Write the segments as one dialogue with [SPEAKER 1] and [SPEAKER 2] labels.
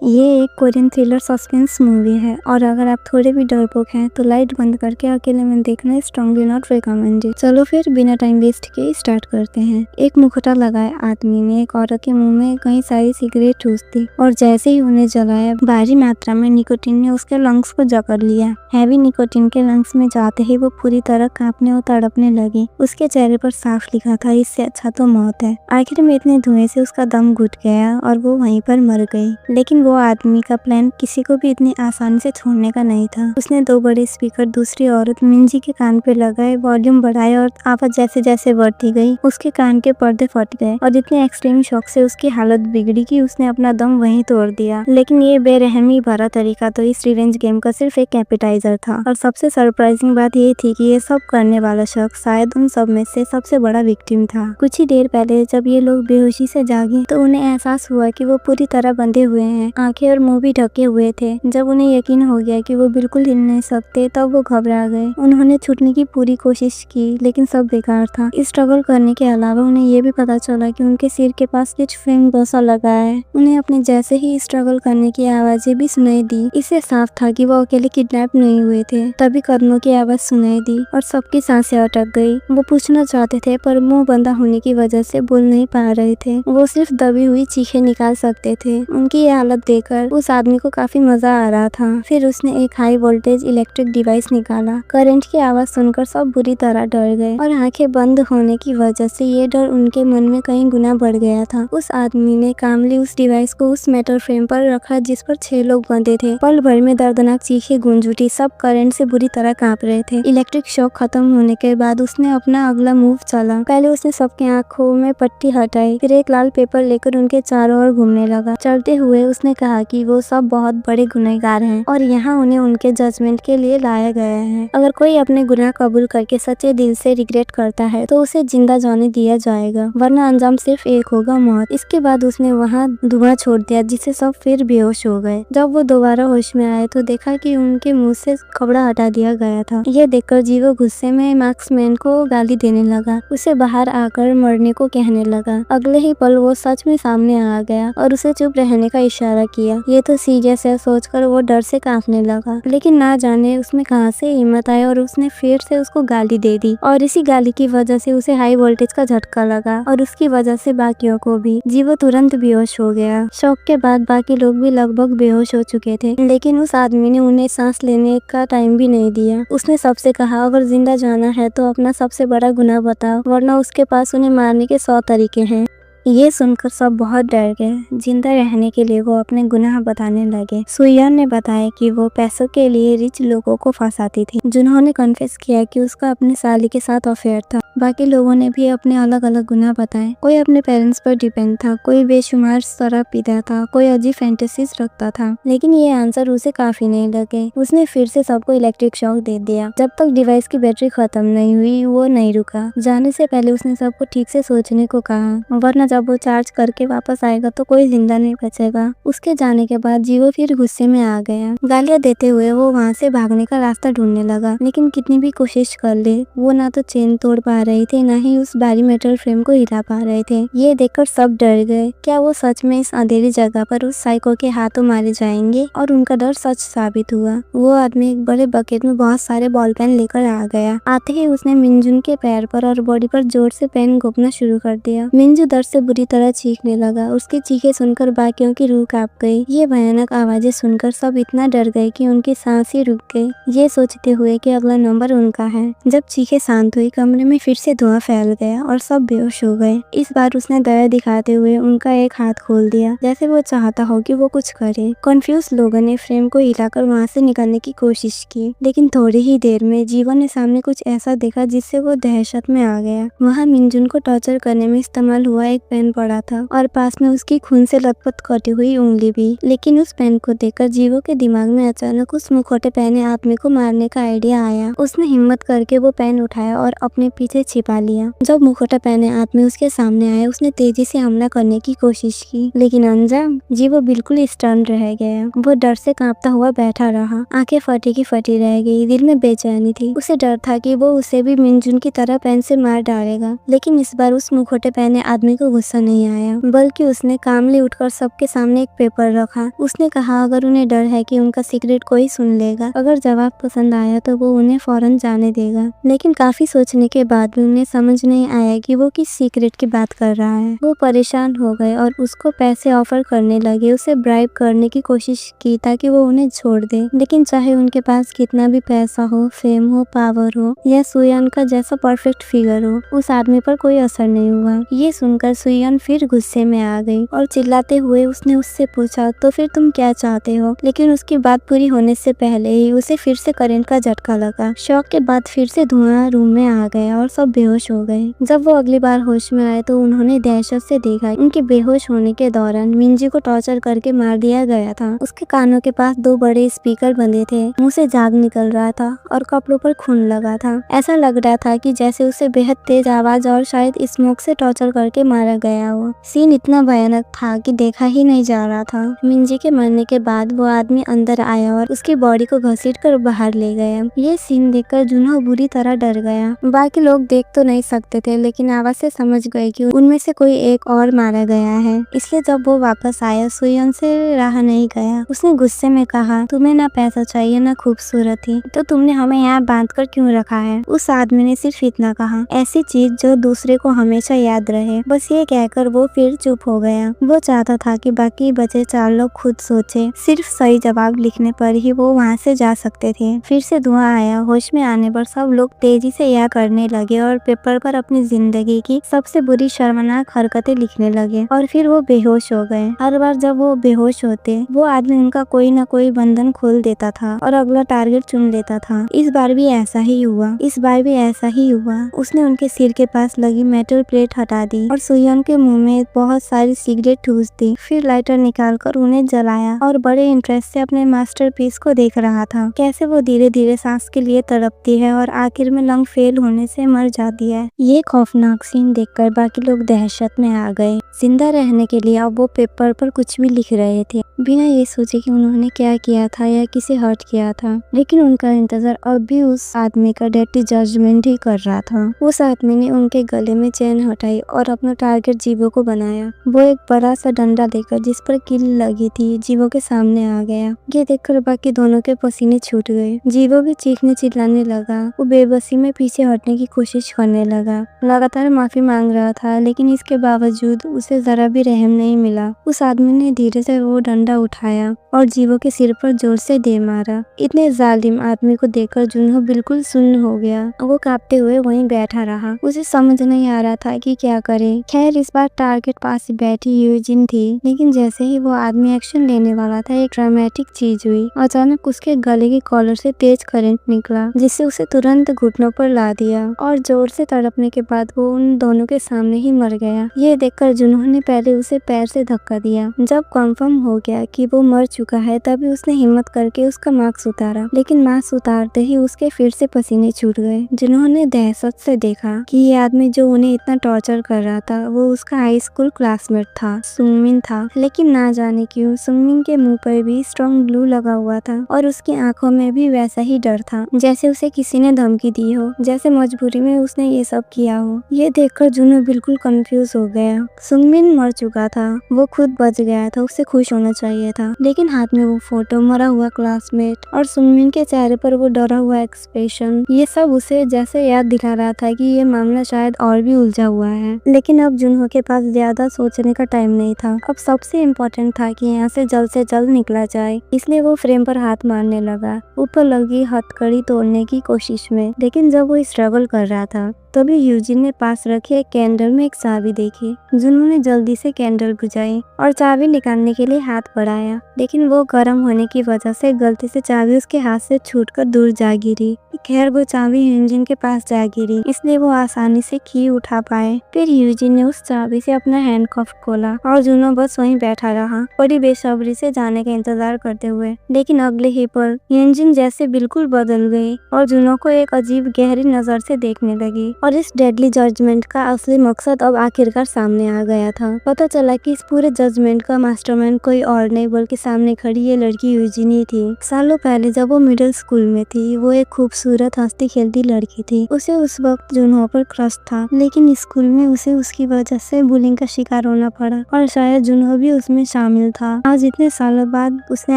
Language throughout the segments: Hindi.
[SPEAKER 1] ये एक कोरियन थ्रिलर सस्पेंस मूवी है और अगर आप थोड़े भी डरपोक हैं तो लाइट बंद करके अकेले में देखना स्ट्रांगली नॉट रिकमेंडेड। चलो फिर बिना टाइम वेस्ट किए स्टार्ट करते हैं। एक मुखौटा लगाए आदमी ने एक औरत के मुंह में कई सारी सिगरेट ठूस दी और जैसे ही उन्हें जलाया भारी मात्रा में निकोटीन ने उसके लंग्स को जकड़ लिया। हैवी निकोटीन के लंग्स में जाते ही वो पूरी तरह कांपने और तड़पने लगी। उसके चेहरे पर साफ लिखा था, इससे अच्छा तो मौत है। आखिर में इतने धुएं से उसका दम घुट गया और वो वहीं पर मर गई। लेकिन वो आदमी का प्लान किसी को भी इतनी आसानी से छोड़ने का नहीं था। उसने 2 बड़े स्पीकर दूसरी औरत मिंजी के कान पे लगाए, वॉल्यूम बढ़ाया और आवाज जैसे जैसे बढ़ती गई उसके कान के पर्दे फट गए और इतने एक्सट्रीम शॉक से उसकी हालत बिगड़ी कि उसने अपना दम वहीं तोड़ दिया। लेकिन ये बेरहमी भरा तरीका तो इस रिवेंज गेम का सिर्फ एक एपेटाइजर था और सबसे सरप्राइजिंग बात ये थी कि ये सब करने वाला शख्स शायद उन सब में से सबसे बड़ा विक्टिम था। कुछ ही देर पहले जब ये लोग बेहोशी से जागे तो उन्हें एहसास हुआ कि वो पूरी तरह बंधे हुए हैं, आंखें और मुंह भी ढके हुए थे। जब उन्हें यकीन हो गया कि वो बिल्कुल हिल नहीं सकते तब वो घबरा गए। उन्होंने छूटने की पूरी कोशिश की लेकिन सब बेकार था। स्ट्रगल करने के अलावा उन्हें ये भी पता चला कि उनके सिर के पास कुछ फ्रेम जैसा लगा है। उन्हें अपने जैसे ही स्ट्रगल करने की आवाजें भी सुनाई दी। इससे साफ था कि वो अकेले किडनैप नहीं हुए थे। तभी कदमों की आवाज सुनाई दी और सबकी सांसें अटक गई। वो पूछना चाहते थे पर मुंह बंधा होने की वजह से बोल नहीं पा रहे थे। वो सिर्फ दबी हुई चीखें निकाल सकते थे। उनकी ये हालत देखकर उस आदमी को काफी मजा आ रहा था। फिर उसने एक हाई वोल्टेज इलेक्ट्रिक डिवाइस निकाला। करंट की आवाज सुनकर सब बुरी तरह डर गए और आंखें बंद होने की वजह से ये डर उनके मन में कई गुना बढ़ गया था। उस आदमी ने कामली उस डिवाइस को उस मेटल फ्रेम पर रखा जिस पर 6 लोग बंधे थे। पल भर में दर्दनाक चीखें गूंज उठी। सब करंट से बुरी तरह कांप रहे थे। इलेक्ट्रिक शॉक खत्म होने के बाद उसने अपना अगला मूव चला। पहले उसने सबके आंखों में पट्टी हटाई, फिर एक लाल पेपर लेकर उनके चारों ओर घूमने लगा। चलते हुए उसने कहा कि वो सब बहुत बड़े गुनहगार हैं और यहाँ उन्हें उनके जजमेंट के लिए लाया गया है। अगर कोई अपने गुनाह कबूल करके सच्चे दिल से रिग्रेट करता है तो उसे जिंदा जाने दिया जाएगा, वरना अंजाम सिर्फ एक होगा, मौत। इसके बाद उसने वहाँ धुआं छोड़ दिया जिससे सब फिर बेहोश हो गए। जब वो दोबारा होश में आए तो देखा कि उनके मुंह से कपड़ा हटा दिया गया था। यह देखकर जीवो गुस्से में मार्क्समैन को गाली देने लगा, उसे बाहर आकर मरने को कहने लगा। अगले ही पल वो सच में सामने आ गया और उसे चुप रहने का इशारा किया। ये तो सीरियस है सोचकर वो डर से कांपने लगा। लेकिन ना जाने उसमें कहां से हिम्मत आई और उसने फिर से उसको गाली दे दी और इसी गाली की वजह से उसे हाई वोल्टेज का झटका लगा और उसकी वजह से बाकियों को भी। जीवो तुरंत बेहोश हो गया। शॉक के बाद बाकी लोग भी लगभग बेहोश हो चुके थे, लेकिन उस आदमी ने उन्हें सांस लेने का टाइम भी नहीं दिया। उसने सबसे कहा, अगर जिंदा जाना है तो अपना सबसे बड़ा गुनाह बताओ, वरना उसके पास उन्हें मारने के 100 तरीके हैं। ये सुनकर सब बहुत डर गए। जिंदा रहने के लिए वो अपने गुनाह बताने लगे। सुयन ने बताया कि वो पैसों के लिए रिच लोगों को फंसाती थी, जिन्होंने कन्फेस किया कि उसका अपने साली के साथ अफेयर था। बाकी लोगों ने भी अपने अलग अलग गुनाह बताए। कोई अपने पेरेंट्स पर डिपेंड था, कोई बेशुमार शराब पीता था, कोई अजीब फैंटेसीज रखता था। लेकिन ये आंसर उसे काफी नहीं लगे। उसने फिर से सबको इलेक्ट्रिक शॉक दे दिया। जब तक डिवाइस की बैटरी खत्म नहीं हुई वो नहीं रुका। जाने से पहले उसने सबको ठीक से सोचने को कहा, वरना जब वो चार्ज करके वापस आएगा तो कोई जिंदा नहीं बचेगा। उसके जाने के बाद जीवो फिर गुस्से में आ गया। गालियां देते हुए वो वहाँ से भागने का रास्ता ढूंढने लगा, लेकिन कितनी भी कोशिश कर ले वो ना तो चेन तोड़ पा रहे थे, ना ही उस भारी मेटल फ्रेम को हिला पा रहे थे। ये देखकर सब डर गए। क्या वो सच में इस अंधेरी जगह पर उस साइको के हाथों मारे जाएंगे? और उनका डर सच साबित हुआ। वो आदमी एक बड़े बकेट में बहुत सारे बॉल पेन लेकर आ गया। आते ही उसने मिंजुन के पैर पर और बॉडी पर जोर से पेन घोंपना शुरू कर दिया। मिंजू दर्द से बुरी तरह चीखने लगा। उसकी चीखें सुनकर बाकियों की रूह कांप गई। ये भयानक आवाजें सुनकर सब इतना डर गए कि उनकी सांस ही रुक गई, ये सोचते हुए कि अगला नंबर उनका है। जब चीखें शांत हुई कमरे में फिर से धुआं फैल गया और सब बेहोश हो गए। इस बार उसने दया दिखाते हुए उनका एक हाथ खोल दिया, जैसे वो चाहता हो कि वो कुछ करे। कंफ्यूज लोगों ने फ्रेम को हिलाकर वहाँ से निकलने की कोशिश की, लेकिन थोड़ी ही देर में जीवन ने सामने कुछ ऐसा देखा जिससे वो दहशत में आ गया। वहाँ मिंजुन को टॉर्चर करने में इस्तेमाल हुआ एक पेन पड़ा था और पास में उसकी खून से लथपथ कटी हुई उंगली भी। लेकिन उस पेन को देखकर जीवो के दिमाग में अचानक उस मुखौटे पहने आदमी को मारने का आइडिया आया। उसने हिम्मत करके वो पेन उठाया और अपने पीछे छिपा लिया। जब मुखौटा पहने आदमी उसके सामने आया उसने तेजी से हमला करने की कोशिश की, लेकिन अंजाम जीवो बिल्कुल स्टन रह गया। वो डर से कांपता हुआ बैठा रहा, आंखें फटी की फटी रह गई। दिल में बेचैनी थी। उसे डर था कि वो उसे भी मिंजुन की तरह पेन से मार डालेगा, लेकिन इस बार उस मुखौटे पहने आदमी को गुस्सा नहीं आया, बल्कि उसने कामली उठकर सबके सामने एक पेपर रखा। उसने कहा अगर उन्हें डर है कि उनका सीक्रेट कोई सुन लेगा, अगर जवाब पसंद आया तो वो उन्हें फौरन जाने देगा। लेकिन काफी सोचने के बाद भी उन्हें समझ नहीं आया कि वो किस सीक्रेट की बात कर रहा है। वो परेशान हो गए और उसको पैसे ऑफर करने लगे, उसे ब्राइब करने की कोशिश की ताकि वो उन्हें छोड़ दे। लेकिन चाहे उनके पास कितना भी पैसा हो, फेम हो, पावर हो या सुयान का जैसा परफेक्ट फिगर हो, उस आदमी पर कोई असर नहीं हुआ। ये सुनकर सुयान फिर गुस्से में आ गई और चिल्लाते हुए उसने उससे पूछा तो फिर तुम क्या चाहते हो। लेकिन उसकी बात पूरी होने से पहले ही उसे फिर से करंट का झटका लगा। शॉक के बाद फिर से धुआं रूम में आ गया और सब बेहोश हो गए। जब वो अगली बार होश में आए तो उन्होंने दहशत से देखा उनके बेहोश होने के दौरान मिंजी को टॉर्चर करके मार दिया गया था। उसके कानों के पास 2 बड़े स्पीकर बंधे थे, मुंह से झाग निकल रहा था और कपड़ों पर खून लगा था। ऐसा लग रहा था कि जैसे उसे बेहद तेज आवाज और शायद स्मोक से टॉर्चर करके मारा गया हो। सीन इतना भयानक था कि देखा ही नहीं जा रहा था। मिंजी के मरने के बाद वो आदमी अंदर आया और उसकी बॉडी को घसीटकर बाहर ले गया। ये सीन देखकर जुनहो बुरी तरह डर गया। बाकी लोग देख तो नहीं सकते थे, लेकिन आवाज से समझ गए कि उनमें से कोई एक और मारा गया है। इसलिए जब वो वापस आया सुयन से रहा नहीं गया। उसने गुस्से में कहा तुम्हें ना पैसा चाहिए ना खूबसूरती, तो तुमने हमें यहाँ बांध कर क्यों रखा है। उस आदमी ने सिर्फ इतना कहा, ऐसी चीज जो दूसरे को हमेशा याद रहे। बस ये कहकर वो फिर चुप हो गया। वो चाहता था कि बाकी बचे 4 लोग खुद सोचे। सिर्फ सही जवाब लिखने पर ही वो वहाँ से जा सकते थे। फिर से धुआं आया। होश में आने पर सब लोग तेजी से यह करने लगे और पेपर पर अपनी जिंदगी की सबसे बुरी शर्मनाक हरकतें लिखने लगे और फिर वो बेहोश हो गए। हर बार जब वो बेहोश होते, वो आदमी उनका कोई न कोई बंधन खोल देता था और अगला टारगेट चुन लेता था। इस बार भी ऐसा ही हुआ। उसने उनके सिर के पास लगी मेटल प्लेट हटा दी और सुयन के मुंह में बहुत सारी सिगरेट ठूस दी। फिर लाइटर निकालकर उन्हें जलाया और बड़े इंटरेस्ट से अपने मास्टरपीस को देख रहा था। कैसे वो धीरे धीरे सांस के लिए तड़पती है और आखिर में लंग फेल होने से मर जाती है। ये खौफनाक सीन देखकर बाकी लोग दहशत में आ गए। जिंदा रहने के लिए अब वो पेपर पर कुछ भी लिख रहे थे, बिना ये सोचे कि उन्होंने क्या किया था या किसे हर्ट किया था। लेकिन उनका इंतजार अब भी उस आदमी का डेडली जजमेंट ही कर रहा था। उस आदमी ने उनके गले में चेन हटाई और अपना टारगेट जीवो को बनाया। वो एक बड़ा सा डंडा लेकर जिस पर कील लगी थी जीवो के सामने आ गया। ये देखकर बाकी दोनों के पसीने छूट गए। जीवो भी चीखने चिल्लाने लगा। वो बेबसी में पीछे हटने की कोशिश करने लगा, लगातार माफी मांग रहा था, लेकिन इसके बावजूद उसे जरा भी रहम नहीं मिला। उस आदमी ने धीरे से वो डंडा उठाया और जीवो के सिर पर जोर से दे मारा। इतने जालिम आदमी को देखकर जुनहो बिल्कुल सुन्न हो गया। वो कांपते हुए वहीं बैठा रहा। उसे समझ नहीं आ रहा था कि क्या करे। खैर इस बार टारगेट पास बैठी यूजिन थी, लेकिन जैसे ही वो आदमी एक्शन लेने वाला था, एक ड्रामेटिक चीज हुई। अचानक उसके गले की कॉलर से तेज करंट निकला, जिससे उसे तुरंत घुटनों पर ला दिया और जोर से तड़पने के बाद वो उन दोनों के सामने ही मर गया। ये देखकर जुनहो ने पहले उसे पैर से धक्का दिया। जब कंफर्म हो गया कि वो मर चुका है, तभी उसने हिम्मत करके उसका मास्क उतारा, लेकिन मास्क उतारते ही उसके फिर से पसीने छूट गए। जिन्होंने दहशत से देखा कि ये आदमी जो उन्हें इतना टॉर्चर कर रहा था वो उसका हाई स्कूल क्लासमेट था, सुंगमिन था। लेकिन ना जाने क्यों सुंगमिन के मुंह पर भी स्ट्रॉन्ग ग्लू लगा हुआ था और उसकी आंखों में भी वैसा ही डर था, जैसे उसे किसी ने धमकी दी हो, जैसे मजबूरी में उसने ये सब किया हो। ये देखकर जुनहो बिल्कुल कंफ्यूज हो गया। सुंगमिन मर चुका था, वो खुद बच गया था, उसे खुश होना चाहिए था। लेकिन हाथ में वो फोटो, मरा हुआ क्लासमेट और सुंगमिन के चेहरे पर वो डरा हुआ एक्सप्रेशन, ये सब उसे जैसे याद दिला रहा था कि ये मामला शायद और भी उलझा हुआ है। लेकिन अब जुनहो के पास ज्यादा सोचने का टाइम नहीं था। अब सबसे इम्पोर्टेंट था कि यहाँ से जल्द निकला जाए। इसलिए वो फ्रेम पर हाथ मारने लगा, ऊपर लगी हथकड़ी तोड़ने की कोशिश में। लेकिन जब वो स्ट्रगल कर रहा था, तभी यूजिन ने पास रखे एक कैंडल में एक चाबी देखी। जुनहो ने जल्दी से कैंडल बुझाई और चाबी निकालने के लिए हाथ बढ़ाया, लेकिन वो गर्म होने की वजह से गलती से चाबी उसके हाथ से छूटकर दूर जा गिरी। खैर वो चाबी यूजिन के पास जा गिरी, इसलिए वो आसानी से की उठा पाए। फिर यूजिन ने उस चाबी से अपना हैंडकफ खोला और जुनहो बस वहीं बैठा रहा, बड़ी बेसब्री से जाने का इंतजार करते हुए। लेकिन अगले ही पल यूजिन जैसे बिल्कुल बदल गई और जुनहो को एक अजीब गहरी नजर से देखने लगी। और इस डेडली जजमेंट का असली मकसद अब आखिरकार सामने आ गया था। पता चला कि इस पूरे जजमेंट का मास्टरमाइंड कोई और नहीं बल्कि सामने खड़ी ये लड़की यूजिनी थी। सालों पहले जब वो मिडिल स्कूल में थी, वो एक खूबसूरत हंसती खेलती लड़की थी। उसे उस वक्त जुनहो पर क्रश था, लेकिन स्कूल में उसे उसकी वजह से बुलिंग का शिकार होना पड़ा और शायद जुनहो भी उसमें शामिल था। आज इतने सालों बाद उसने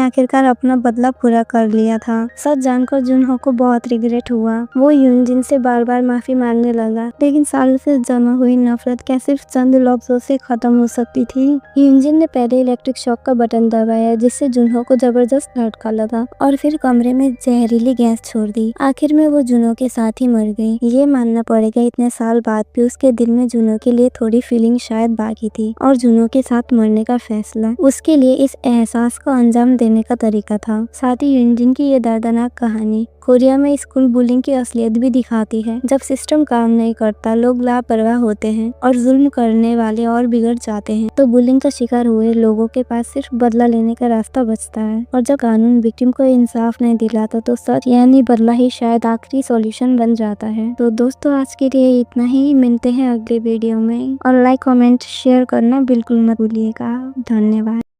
[SPEAKER 1] आखिरकार अपना बदला पूरा कर लिया था। सच जानकर जुनहो को बहुत रिग्रेट हुआ। वो यूजिन से बार बार माफी मांगने लगा, लेकिन सालों से जमा हुई नफरत क्या सिर्फ चंद लफ्जों से खत्म हो सकती थी। यूजिन ने पहले इलेक्ट्रिक शॉक का बटन दबाया, जिससे जुनहो को जबरदस्त झटका लगा और फिर कमरे में जहरीली गैस छोड़ दी। आखिर में वो जुनहो के साथ ही मर गई। ये मानना पड़ेगा इतने साल बाद भी उसके दिल में जुनहो के लिए थोड़ी फीलिंग शायद बाकी थी और जुनहो के साथ मरने का फैसला उसके लिए इस एहसास को अंजाम देने का तरीका था। साथ ही यूजिन की ये दर्दनाक कहानी कोरिया में स्कूल बुलिंग की असलियत भी दिखाती है। जब सिस्टम काम नहीं करता, लोग लापरवाह होते हैं और जुल्म करने वाले और बिगड़ जाते हैं, तो बुलिंग का शिकार हुए लोगों के पास सिर्फ बदला लेने का रास्ता बचता है। और जब कानून विक्टिम को इंसाफ नहीं दिलाता, तो सच यानी बदला ही शायद आखिरी सॉल्यूशन बन जाता है। तो दोस्तों, आज के लिए इतना ही। मिलते हैं अगले वीडियो में और लाइक कमेंट शेयर करना बिल्कुल मत भूलिएगा। धन्यवाद।